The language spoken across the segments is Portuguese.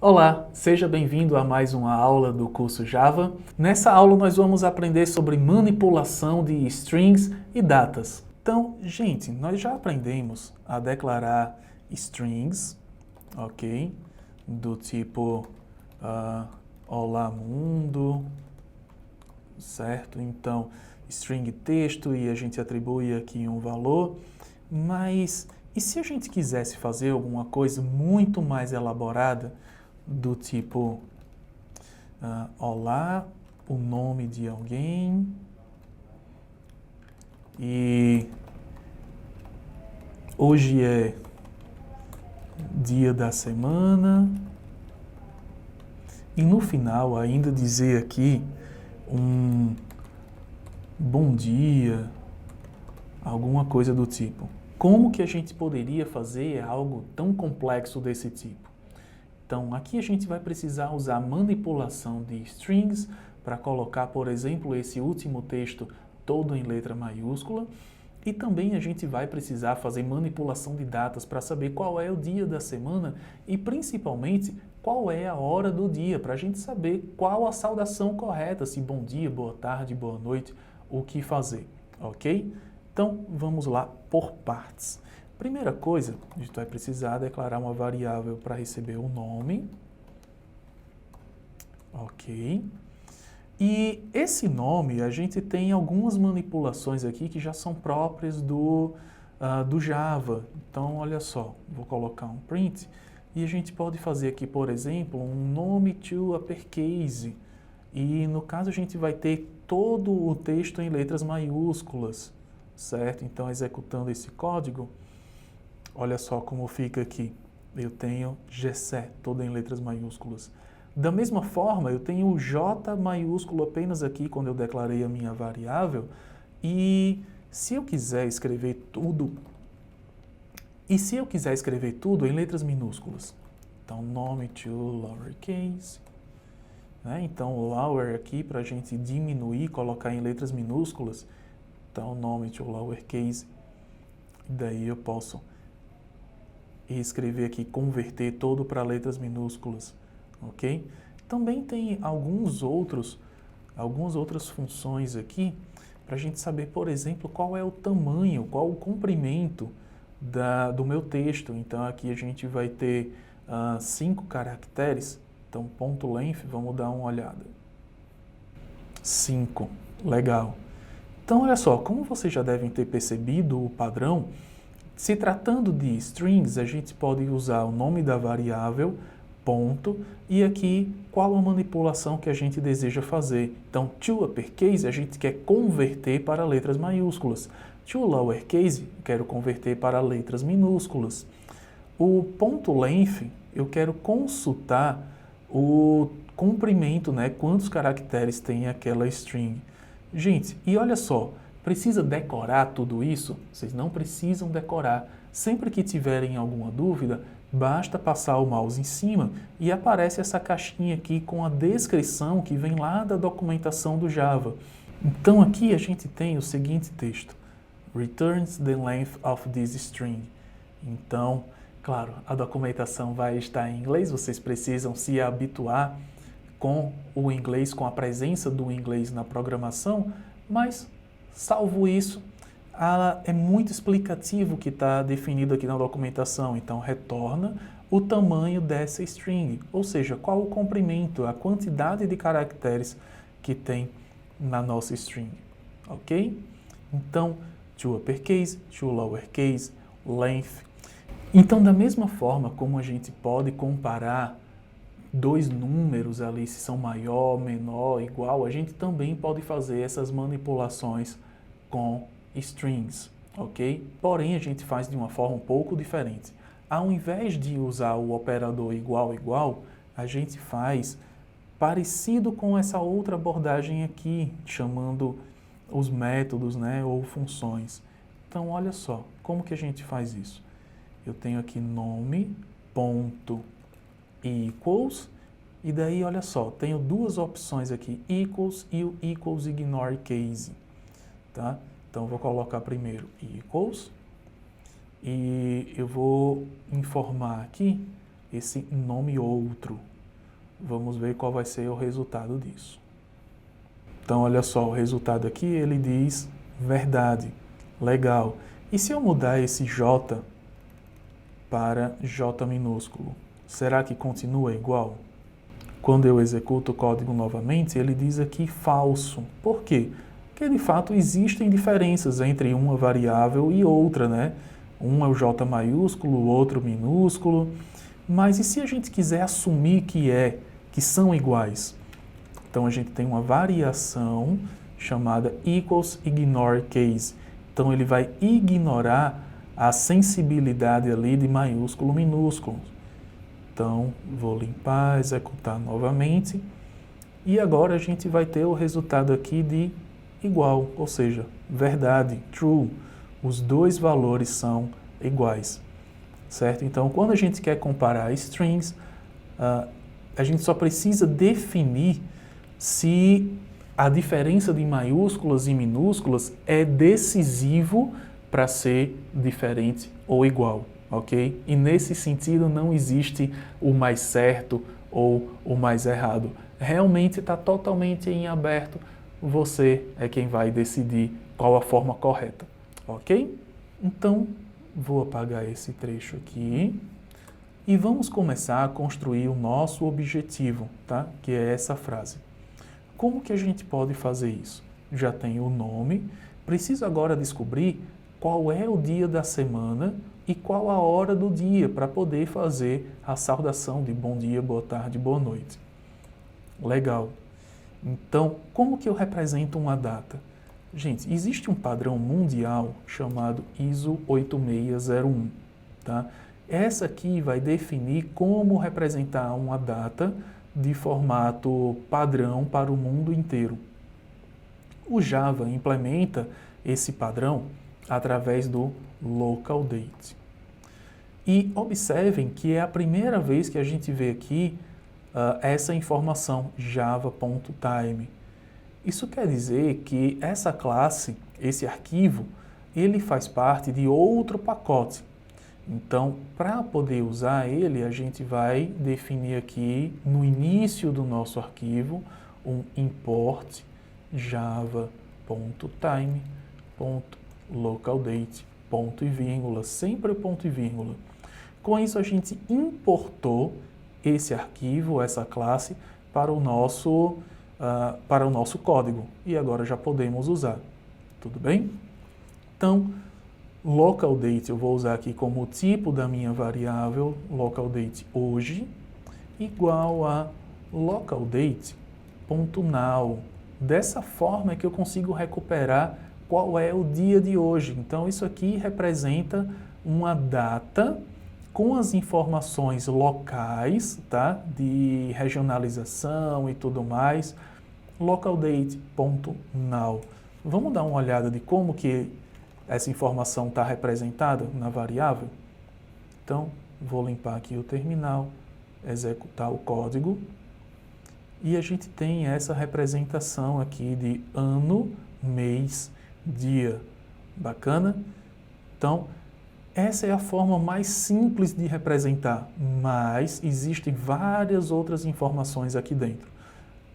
Olá, seja bem-vindo a mais uma aula do curso Java. Nessa aula nós vamos aprender sobre manipulação de strings e datas. Então, gente, nós já aprendemos a declarar strings, ok? Do tipo olá mundo, certo? Então, string texto e a gente atribui aqui um valor, mas e se a gente quisesse fazer alguma coisa muito mais elaborada, do tipo olá, o nome de alguém e hoje é dia da semana e no final ainda dizer aqui um bom dia, alguma coisa do tipo. Como que a gente poderia fazer algo tão complexo desse tipo? Então, aqui a gente vai precisar usar manipulação de strings para colocar, por exemplo, esse último texto todo em letra maiúscula. E também a gente vai precisar fazer manipulação de datas para saber qual é o dia da semana e, principalmente, qual é a hora do dia, para a gente saber qual a saudação correta, se bom dia, boa tarde, boa noite, o que fazer, ok? Então, vamos lá por partes. Primeira coisa, a gente vai precisar declarar uma variável para receber o nome. Ok. E esse nome, a gente tem algumas manipulações aqui que já são próprias do Java. Então, olha só, vou colocar um print e a gente pode fazer aqui, por exemplo, um nome to uppercase. E no caso a gente vai ter todo o texto em letras maiúsculas, certo? Então, executando esse código, olha só como fica aqui. Eu tenho Gessé, todo em letras maiúsculas. Da mesma forma, eu tenho o J maiúsculo apenas aqui quando eu declarei a minha variável. E se eu quiser escrever tudo, em letras minúsculas, então nome to lowercase, né? Então lower aqui para a gente diminuir, colocar em letras minúsculas, então nome to lowercase, e daí eu posso escrever aqui, converter todo para letras minúsculas, ok? Também tem algumas outras funções aqui para a gente saber, por exemplo, qual é o tamanho, qual o comprimento do meu texto. Então aqui a gente vai ter 5 caracteres, então ponto length, vamos dar uma olhada. 5, legal. Então olha só, como vocês já devem ter percebido o padrão, se tratando de strings, a gente pode usar o nome da variável, ponto, e aqui qual a manipulação que a gente deseja fazer. Então, to uppercase a gente quer converter para letras maiúsculas. To lowercase, quero converter para letras minúsculas. O ponto length, eu quero consultar o comprimento, né? Quantos caracteres tem aquela string. Gente, e olha só, precisa decorar tudo isso? Vocês não precisam decorar. Sempre que tiverem alguma dúvida, basta passar o mouse em cima e aparece essa caixinha aqui com a descrição que vem lá da documentação do Java. Então aqui a gente tem o seguinte texto: Returns the length of this string. Então, claro, a documentação vai estar em inglês, vocês precisam se habituar com o inglês, com a presença do inglês na programação, mas salvo isso, é muito explicativo o que está definido aqui na documentação. Então, retorna o tamanho dessa string, ou seja, qual o comprimento, a quantidade de caracteres que tem na nossa string, ok? Então, to uppercase, to lowercase, length. Então, da mesma forma como a gente pode comparar dois números ali, se são maior, menor, igual, a gente também pode fazer essas manipulações com strings, ok? Porém, a gente faz de uma forma um pouco diferente. Ao invés de usar o operador igual, igual, a gente faz parecido com essa outra abordagem aqui, chamando os métodos, né, ou funções. Então, olha só, como que a gente faz isso? Eu tenho aqui nome, ponto, equals, e daí, olha só, tenho duas opções aqui, equals e o equals ignore case, tá? Então, vou colocar primeiro equals, e eu vou informar aqui esse nome outro, Vamos ver qual vai ser o resultado disso. Então, olha só, o resultado aqui, ele diz verdade. Legal. E se eu mudar esse J para J minúsculo, será que continua igual? Quando eu executo o código novamente, ele diz aqui falso. Por quê? Porque, de fato, existem diferenças entre uma variável e outra, né? Um é o J maiúsculo, o outro minúsculo. Mas e se a gente quiser assumir que são iguais? Então, a gente tem uma variação chamada equals ignore case. Então, ele vai ignorar a sensibilidade ali de maiúsculo, minúsculo. Então, vou limpar, executar novamente. E agora a gente vai ter o resultado aqui de igual, ou seja, verdade, true. Os dois valores são iguais, certo? Então, quando a gente quer comparar strings, a gente só precisa definir se a diferença de maiúsculas e minúsculas é decisivo para ser diferente ou igual, ok? E nesse sentido não existe o mais certo ou o mais errado. Realmente está totalmente em aberto. Você é quem vai decidir qual a forma correta, ok? Então, vou apagar esse trecho aqui e vamos começar a construir o nosso objetivo, tá? Que é essa frase. Como que a gente pode fazer isso? Já tem o nome, preciso agora descobrir qual é o dia da semana e qual a hora do dia para poder fazer a saudação de bom dia, boa tarde, boa noite. Legal. Então, como que eu represento uma data? Gente, existe um padrão mundial chamado ISO 8601, tá? Essa aqui vai definir como representar uma data de formato padrão para o mundo inteiro. O Java implementa esse padrão através do local date. E observem que é a primeira vez que a gente vê aqui essa informação, java.time. Isso quer dizer que essa classe, esse arquivo, ele faz parte de outro pacote. Então, para poder usar ele, a gente vai definir aqui no início do nosso arquivo um import java.time.localdate, ponto e vírgula, sempre o ponto e vírgula. Com isso, a gente importou esse arquivo, essa classe, para o nosso código. E agora já podemos usar. Tudo bem? Então, local date eu vou usar aqui como tipo da minha variável local date hoje, igual a local date.now. Dessa forma é que eu consigo recuperar qual é o dia de hoje. Então, isso aqui representa uma data com as informações locais, tá? De regionalização e tudo mais, localdate.now. Vamos dar uma olhada de como que essa informação está representada na variável? Então, vou limpar aqui o terminal, executar o código, e a gente tem essa representação aqui de ano, mês, dia. Bacana? Então, essa é a forma mais simples de representar, mas existem várias outras informações aqui dentro.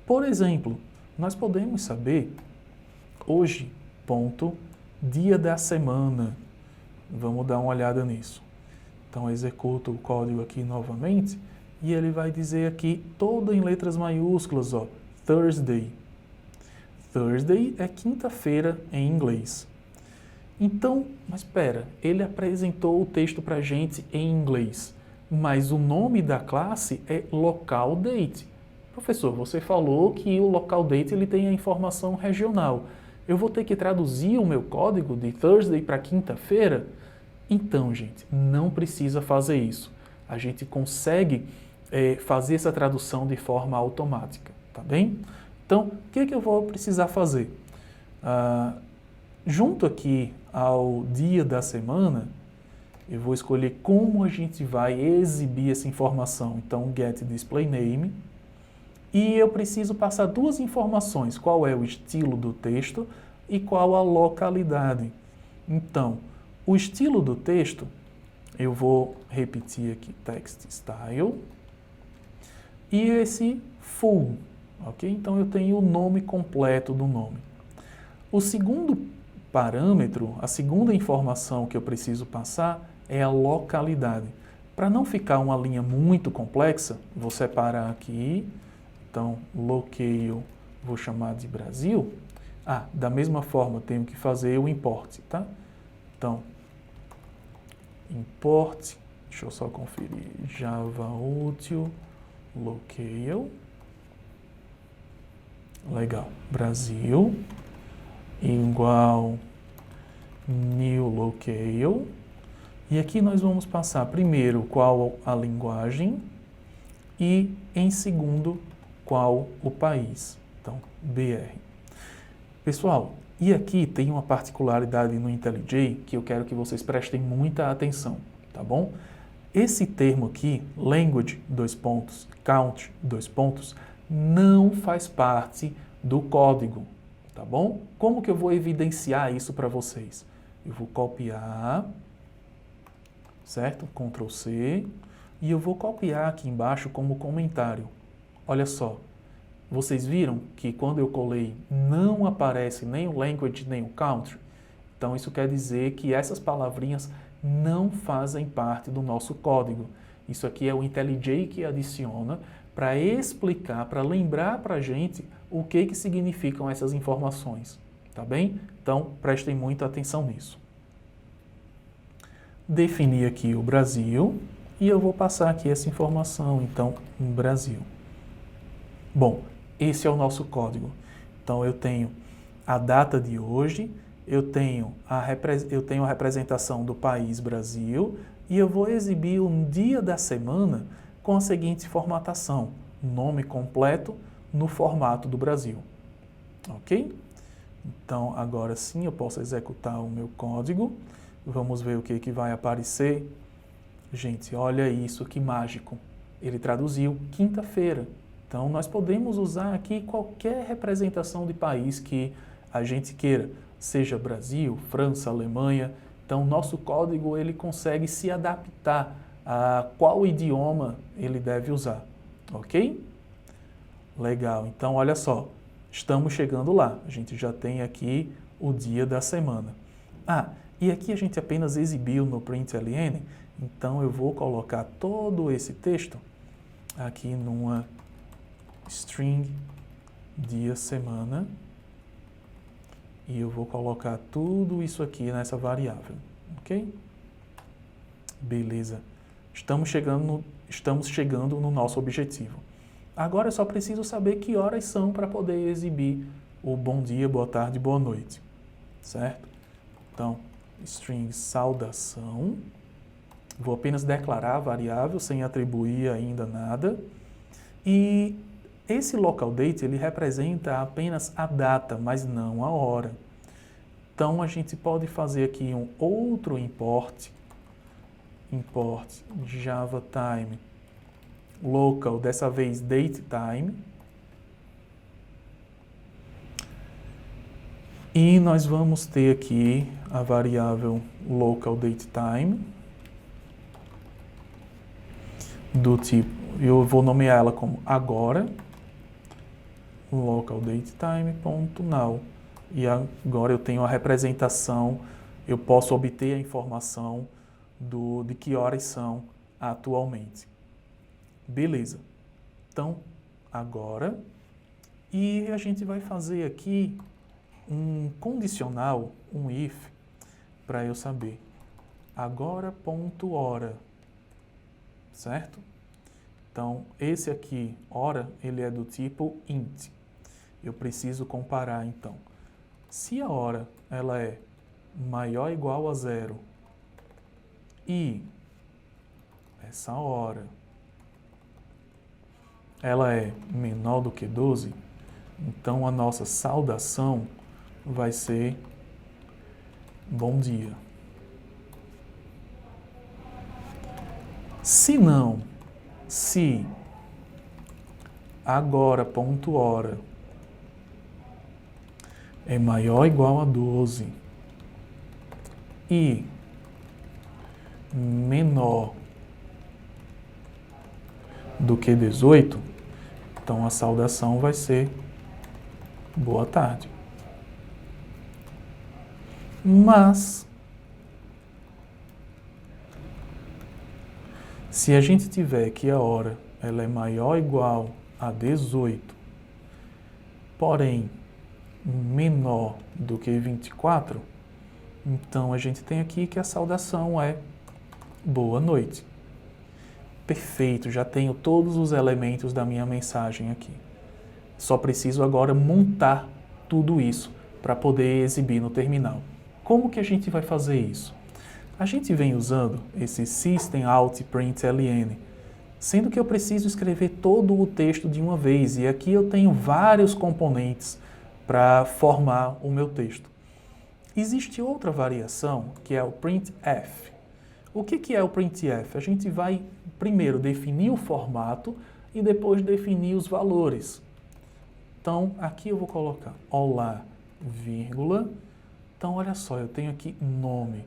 Por exemplo, nós podemos saber hoje, ponto, dia da semana. Vamos dar uma olhada nisso. Então, executo o código aqui novamente e ele vai dizer aqui, todo em letras maiúsculas, ó, Thursday. Thursday é quinta-feira em inglês. Então, mas espera, ele apresentou o texto para a gente em inglês, mas o nome da classe é local date. Professor, você falou que o local date ele tem a informação regional. Eu vou ter que traduzir o meu código de Thursday para quinta-feira? Então, gente, não precisa fazer isso. A gente consegue fazer essa tradução de forma automática, tá bem? Então, o que eu vou precisar fazer? Junto aqui ao dia da semana, eu vou escolher como a gente vai exibir essa informação. Então, get display name. E eu preciso passar duas informações, qual é o estilo do texto e qual a localidade. Então, o estilo do texto, eu vou repetir aqui text style. e esse full, ok? Então eu tenho o nome completo do nome. O segundo parâmetro, a segunda informação que eu preciso passar é a localidade. Para não ficar uma linha muito complexa, vou separar aqui. Então, locale, vou chamar de Brasil. Da mesma forma, tenho que fazer o import, tá? Então, import, deixa eu só conferir, Java útil, locale. Legal, Brasil, igual new locale. E aqui nós vamos passar primeiro qual a linguagem e, em segundo, qual o país. Então, BR. Pessoal, e aqui tem uma particularidade no IntelliJ que eu quero que vocês prestem muita atenção, tá bom? Esse termo aqui, language, count, não faz parte do código, tá bom? Como que eu vou evidenciar isso para vocês? Eu vou copiar, certo? Ctrl C, e eu vou copiar aqui embaixo como comentário. Olha só, vocês viram que quando eu colei não aparece nem o language nem o country? Então isso quer dizer que essas palavrinhas não fazem parte do nosso código. Isso aqui é o IntelliJ que adiciona para explicar, para lembrar para a gente o que significam essas informações, tá bem? Então prestem muita atenção nisso. Definir aqui o Brasil e eu vou passar aqui essa informação, então, Brasil. Bom, esse é o nosso código. Então eu tenho a data de hoje, eu tenho a representação do país Brasil e eu vou exibir um dia da semana com a seguinte formatação: nome completo no formato do Brasil. Ok? Então agora sim eu posso executar o meu código. Vamos ver o que vai aparecer. Gente, olha isso, que mágico. Ele traduziu quinta-feira. Então, nós podemos usar aqui qualquer representação de país que a gente queira, seja Brasil, França, Alemanha. Então, nosso código ele consegue se adaptar a qual idioma ele deve usar, ok? Legal, então olha só, estamos chegando lá. A gente já tem aqui o dia da semana. E aqui a gente apenas exibiu no println, então eu vou colocar todo esse texto aqui numa string dia, semana, e eu vou colocar tudo isso aqui nessa variável, ok? Beleza. Estamos chegando no nosso objetivo. Agora eu só preciso saber que horas são para poder exibir o bom dia, boa tarde, boa noite, certo? Então, string saudação, vou apenas declarar a variável sem atribuir ainda nada, e esse local date ele representa apenas a data, mas não a hora. Então a gente pode fazer aqui um outro import Java time local, dessa vez date time, e nós vamos ter aqui a variável local date time do tipo, eu vou nomear ela como agora, local date time.now, e agora eu tenho a representação, eu posso obter a informação de que horas são atualmente. Beleza. Então, agora, e a gente vai fazer aqui um condicional, um if, para eu saber. Agora.hora, certo? Então, esse aqui, hora, ele é do tipo int. Eu preciso comparar, então. Se a hora ela é maior ou igual a 0 e essa hora ela é menor do que 12, então a nossa saudação vai ser bom dia. Se não, se agora.hora é maior ou igual a 12 e menor do que 18, Então a saudação vai ser boa tarde. Mas se a gente tiver que a hora ela é maior ou igual a 18, porém menor do que 24, então a gente tem aqui que a saudação é boa noite. Perfeito, já tenho todos os elementos da minha mensagem aqui. Só preciso agora montar tudo isso para poder exibir no terminal. Como que a gente vai fazer isso? A gente vem usando esse System Out Print LN, sendo que eu preciso escrever todo o texto de uma vez, e aqui eu tenho vários componentes para formar o meu texto. Existe outra variação, que é o printf. O que é o printf? A gente vai primeiro definir o formato e depois definir os valores. Então, aqui eu vou colocar olá, vírgula. Então, olha só, eu tenho aqui nome.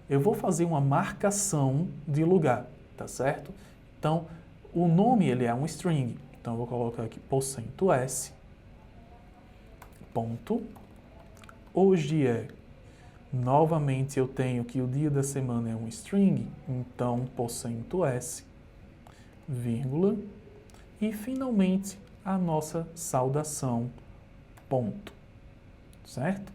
Eu vou fazer uma marcação de lugar, tá certo? Então, o nome ele é um string. Então, eu vou colocar aqui %s, ponto. Hoje é. Novamente, eu tenho que o dia da semana é um string. Então, %s, vírgula. E, finalmente, a nossa saudação, ponto. Certo?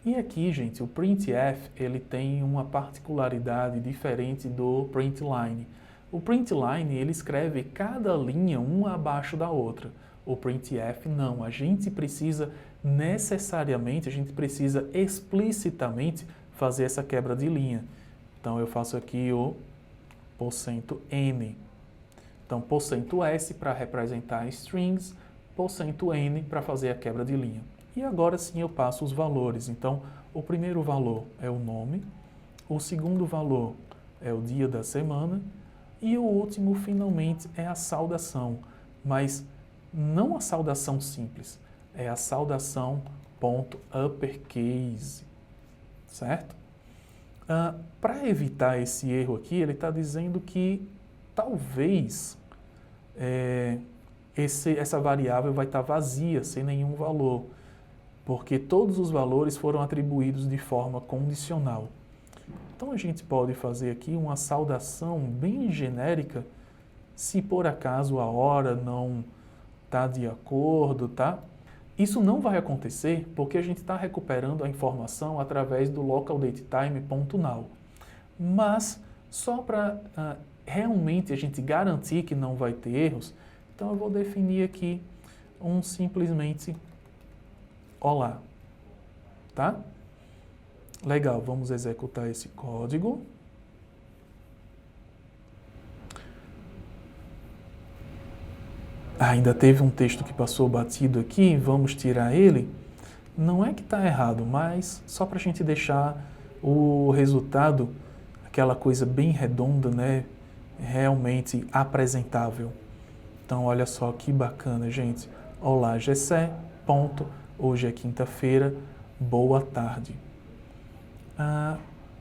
E aqui, gente, o printf, ele tem uma particularidade diferente do println. O println, ele escreve cada linha uma abaixo da outra. O printf, não. A gente precisa necessariamente, a gente precisa explicitamente fazer essa quebra de linha. Então, eu faço aqui o %n. Então, %s para representar strings, %n para fazer a quebra de linha. E agora sim eu passo os valores. Então, o primeiro valor é o nome, o segundo valor é o dia da semana e o último, finalmente, é a saudação. Mas não a saudação simples, é a saudação .uppercase, certo? Para evitar esse erro aqui, ele está dizendo que talvez essa variável vai estar vazia, sem nenhum valor, porque todos os valores foram atribuídos de forma condicional. Então a gente pode fazer aqui uma saudação bem genérica, se por acaso a hora não está de acordo, tá? Isso não vai acontecer porque a gente está recuperando a informação através do localDateTime.now. Mas só para realmente a gente garantir que não vai ter erros, então eu vou definir aqui simplesmente olá, tá? Legal, vamos executar esse código. Ainda teve um texto que passou batido aqui, vamos tirar ele. Não é que está errado, mas só para a gente deixar o resultado, aquela coisa bem redonda, né? Realmente apresentável. Então, olha só que bacana, gente. Olá, Gessé, ponto. Hoje é quinta-feira, boa tarde.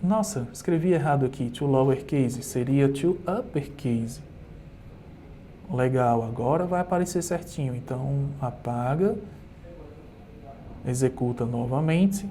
Nossa, escrevi errado aqui, to lowercase, seria to uppercase. Legal, agora vai aparecer certinho. Então, apaga, executa novamente.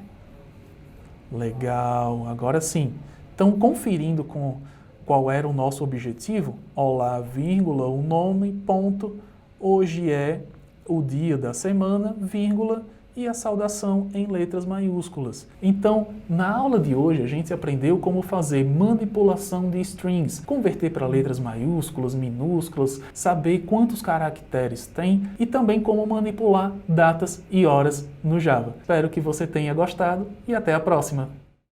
Legal, agora sim. Então, conferindo com qual era o nosso objetivo, olá, vírgula, o nome, ponto, hoje é o dia da semana, vírgula, e a saudação em letras maiúsculas. Então, na aula de hoje, a gente aprendeu como fazer manipulação de strings, converter para letras maiúsculas, minúsculas, saber quantos caracteres tem e também como manipular datas e horas no Java. Espero que você tenha gostado e até a próxima!